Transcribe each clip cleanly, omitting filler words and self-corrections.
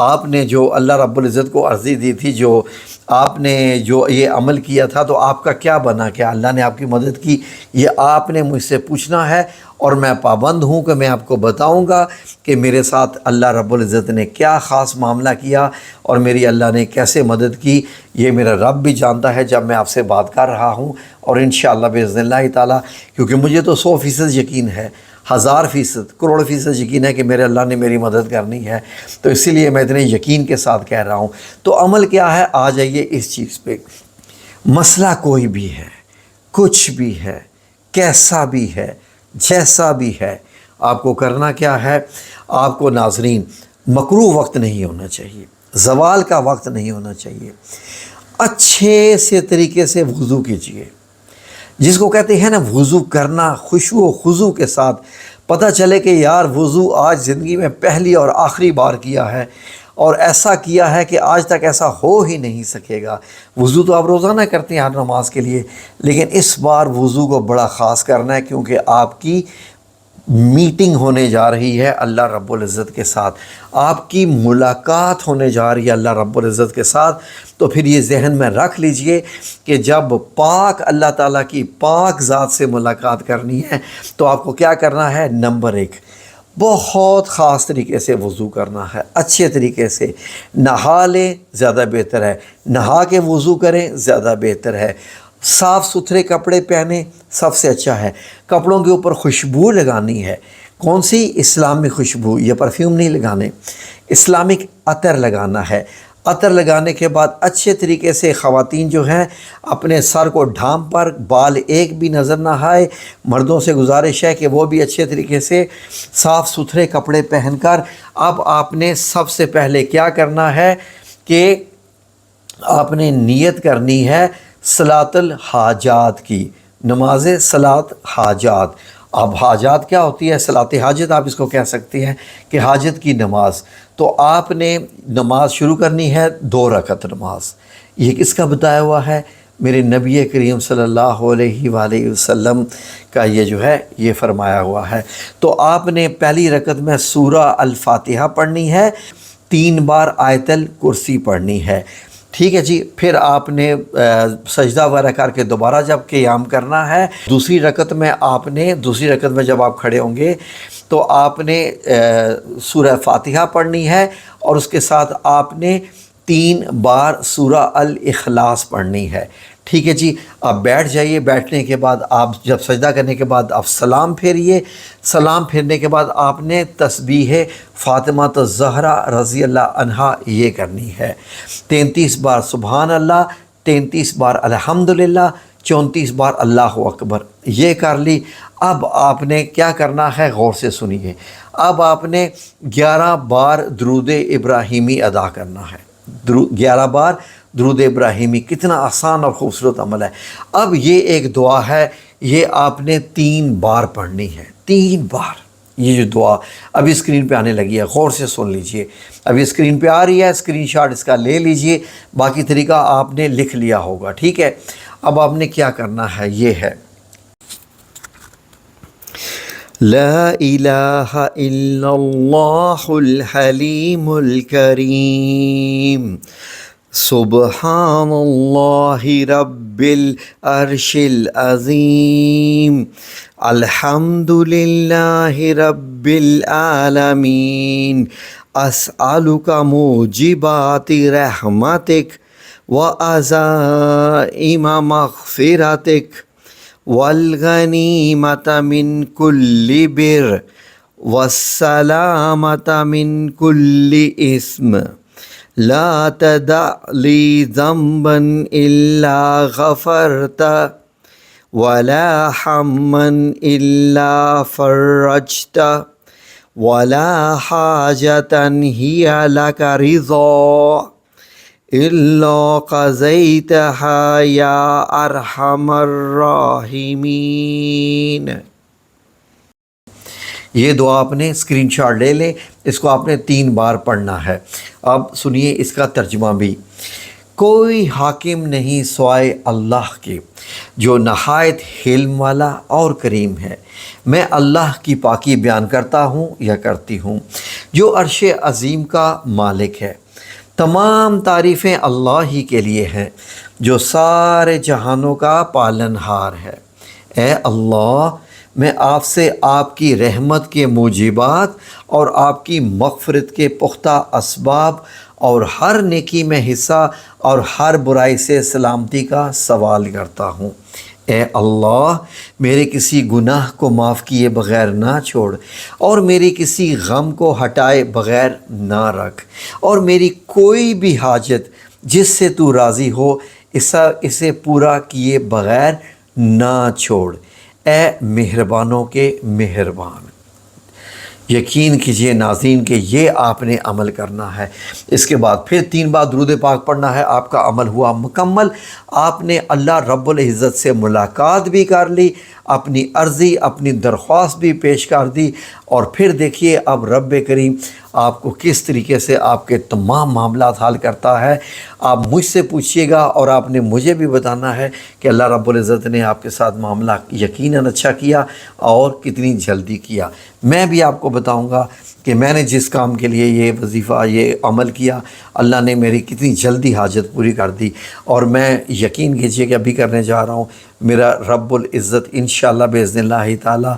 آپ نے جو اللہ رب العزت کو عرضی دی تھی، جو آپ نے جو یہ عمل کیا تھا، تو آپ کا کیا بنا؟ کیا اللہ نے آپ کی مدد کی؟ یہ آپ نے مجھ سے پوچھنا ہے، اور میں پابند ہوں کہ میں آپ کو بتاؤں گا کہ میرے ساتھ اللہ رب العزت نے کیا خاص معاملہ کیا اور میری اللہ نے کیسے مدد کی۔ یہ میرا رب بھی جانتا ہے جب میں آپ سے بات کر رہا ہوں، اور انشاءاللہ باذن اللہ تعالیٰ، کیونکہ مجھے تو 100% یقین ہے، 1000%، کروڑ فیصد یقین ہے کہ میرے اللہ نے میری مدد کرنی ہے، تو اسی لیے میں اتنے یقین کے ساتھ کہہ رہا ہوں۔ تو عمل کیا ہے؟ آ جائیے اس چیز پہ۔ مسئلہ کوئی بھی ہے، کچھ بھی ہے، کیسا بھی ہے، جیسا بھی ہے، آپ کو کرنا کیا ہے؟ آپ کو ناظرین مکروہ وقت نہیں ہونا چاہیے، زوال کا وقت نہیں ہونا چاہیے، اچھے سے طریقے سے وضو کیجئے، جس کو کہتے ہیں نا وضو کرنا خشوع و خضوع کے ساتھ، پتہ چلے کہ یار وضو آج زندگی میں پہلی اور آخری بار کیا ہے، اور ایسا کیا ہے کہ آج تک ایسا ہو ہی نہیں سکے گا۔ وضو تو آپ روزانہ کرتے ہیں ہر نماز کے لیے، لیکن اس بار وضو کو بڑا خاص کرنا ہے، کیونکہ آپ کی میٹنگ ہونے جا رہی ہے اللہ رب العزت کے ساتھ، آپ کی ملاقات ہونے جا رہی ہے اللہ رب العزت کے ساتھ۔ تو پھر یہ ذہن میں رکھ لیجئے کہ جب پاک اللہ تعالیٰ کی پاک ذات سے ملاقات کرنی ہے تو آپ کو کیا کرنا ہے؟ نمبر 1، بہت خاص طریقے سے وضو کرنا ہے، اچھے طریقے سے نہا لیں، زیادہ بہتر ہے، نہا کے وضو کریں زیادہ بہتر ہے، صاف ستھرے کپڑے پہنیں سب سے اچھا ہے، کپڑوں کے اوپر خوشبو لگانی ہے، کون سی؟ اسلامی خوشبو، یہ پرفیوم نہیں لگانے، اسلامک عطر لگانا ہے۔ عطر لگانے کے بعد اچھے طریقے سے خواتین جو ہیں اپنے سر کو ڈھانپ پر، بال ایک بھی نظر نہ آئے، مردوں سے گزارش ہے کہ وہ بھی اچھے طریقے سے صاف ستھرے کپڑے پہن کر، اب آپ نے سب سے پہلے کیا کرنا ہے کہ آپ نے نیت کرنی ہے صلاۃ الحاجات کی، نماز صلاۃ حاجات۔ اب حاجات کیا ہوتی ہے؟ صلاۃ حاجت آپ اس کو کہہ سکتے ہیں کہ حاجت کی نماز۔ تو آپ نے نماز شروع کرنی ہے 2 رکعت نماز۔ یہ کس کا بتایا ہوا ہے؟ میرے نبی کریم صلی اللہ علیہ وآلہ وسلم کا یہ جو ہے یہ فرمایا ہوا ہے۔ تو آپ نے پہلی رکعت میں سورہ الفاتحہ پڑھنی ہے، 3 بار آیت الکرسی پڑھنی ہے، ٹھیک ہے جی۔ پھر آپ نے سجدہ وغیرہ کر کے دوبارہ جب قیام کرنا ہے، دوسری رکعت میں جب آپ کھڑے ہوں گے تو آپ نے سورہ فاتحہ پڑھنی ہے، اور اس کے ساتھ آپ نے 3 بار سورہ الاخلاص پڑھنی ہے، ٹھیک ہے جی۔ آپ بیٹھ جائیے، بیٹھنے کے بعد آپ جب سجدہ کرنے کے بعد آپ سلام پھیریے، سلام پھیرنے کے بعد آپ نے تسبیح فاطمہ الزہرا رضی اللہ عنہا یہ کرنی ہے، 33 بار سبحان اللہ، 33 بار الحمدللہ، 34 بار اللہ اکبر، یہ کر لی۔ اب آپ نے کیا کرنا ہے؟ غور سے سنیے، اب آپ نے 11 بار درود ابراہیمی ادا کرنا ہے، 11 بار درود ابراہیمی۔ کتنا آسان اور خوبصورت عمل ہے۔ اب یہ ایک دعا ہے، یہ آپ نے 3 بار پڑھنی ہے، 3 بار۔ یہ جو دعا ابھی اسکرین پہ آنے لگی ہے، غور سے سن لیجئے، ابھی اسکرین پہ آ رہی ہے، اسکرین شاٹ اس کا لے لیجئے، باقی طریقہ آپ نے لکھ لیا ہوگا، ٹھیک ہے۔ اب آپ نے کیا کرنا ہے؟ یہ ہے لا الہ الا اللہ الحلیم الکریم، سبحان اللہ رب العرش العظیم، الحمد للہ رب العالمین، اسألک موجبات رحمتک وعزائم مغفرتک والغنیمۃ من کل بر والسلامۃ من کل اثم، لا تدع لی ذنبا الا غفرت ولا ہما الا فرجت ولا حاجة هي لك رضا الا قضيتها یا ارحم الراحمین۔ یہ دعا آپ نے اسکرین شاٹ لے لیں، اس کو آپ نے 3 بار پڑھنا ہے۔ اب سنیے اس کا ترجمہ بھی۔ کوئی حاکم نہیں سوائے اللہ کے جو نہایت حلم والا اور کریم ہے۔ میں اللہ کی پاکی بیان کرتا ہوں یا کرتی ہوں جو عرش عظیم کا مالک ہے۔ تمام تعریفیں اللہ ہی کے لیے ہیں جو سارے جہانوں کا پالنہار ہے۔ اے اللہ، میں آپ سے آپ کی رحمت کے موجبات اور آپ کی مغفرت کے پختہ اسباب اور ہر نیکی میں حصہ اور ہر برائی سے سلامتی کا سوال کرتا ہوں۔ اے اللہ، میرے کسی گناہ کو معاف کیے بغیر نہ چھوڑ، اور میری کسی غم کو ہٹائے بغیر نہ رکھ، اور میری کوئی بھی حاجت جس سے تو راضی ہو اسے پورا کیے بغیر نہ چھوڑ۔ اے مہربانوں کے مہربان۔ یقین کیجئے ناظرین کہ یہ آپ نے عمل کرنا ہے۔ اس کے بعد پھر 3 بار درود پاک پڑھنا ہے، آپ کا عمل ہوا مکمل۔ آپ نے اللہ رب العزت سے ملاقات بھی کر لی، اپنی عرضی اپنی درخواست بھی پیش کر دی، اور پھر دیکھیے اب رب کریم آپ کو کس طریقے سے آپ کے تمام معاملات حل کرتا ہے۔ آپ مجھ سے پوچھیے گا اور آپ نے مجھے بھی بتانا ہے کہ اللہ رب العزت نے آپ کے ساتھ معاملہ یقیناً اچھا کیا اور کتنی جلدی کیا۔ میں بھی آپ کو بتاؤں گا کہ میں نے جس کام کے لیے یہ وظیفہ یہ عمل کیا، اللہ نے میری کتنی جلدی حاجت پوری کر دی، اور میں یقین کیجئے کہ ابھی کرنے جا رہا ہوں۔ میرا رب العزت انشاءاللہ باذن اللہ تعالی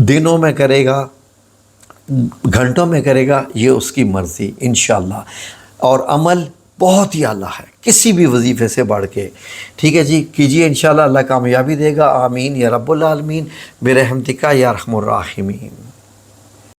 دنوں میں کرے گا، گھنٹوں میں کرے گا، یہ اس کی مرضی انشاءاللہ، اور عمل بہت ہی اعلیٰ ہے کسی بھی وظیفے سے بڑھ کے۔ ٹھیک ہے جی، کیجئے انشاءاللہ، اللہ کامیابی دے گا۔ آمین یا رب العالمین برحمتک یا ارحم الراحمین۔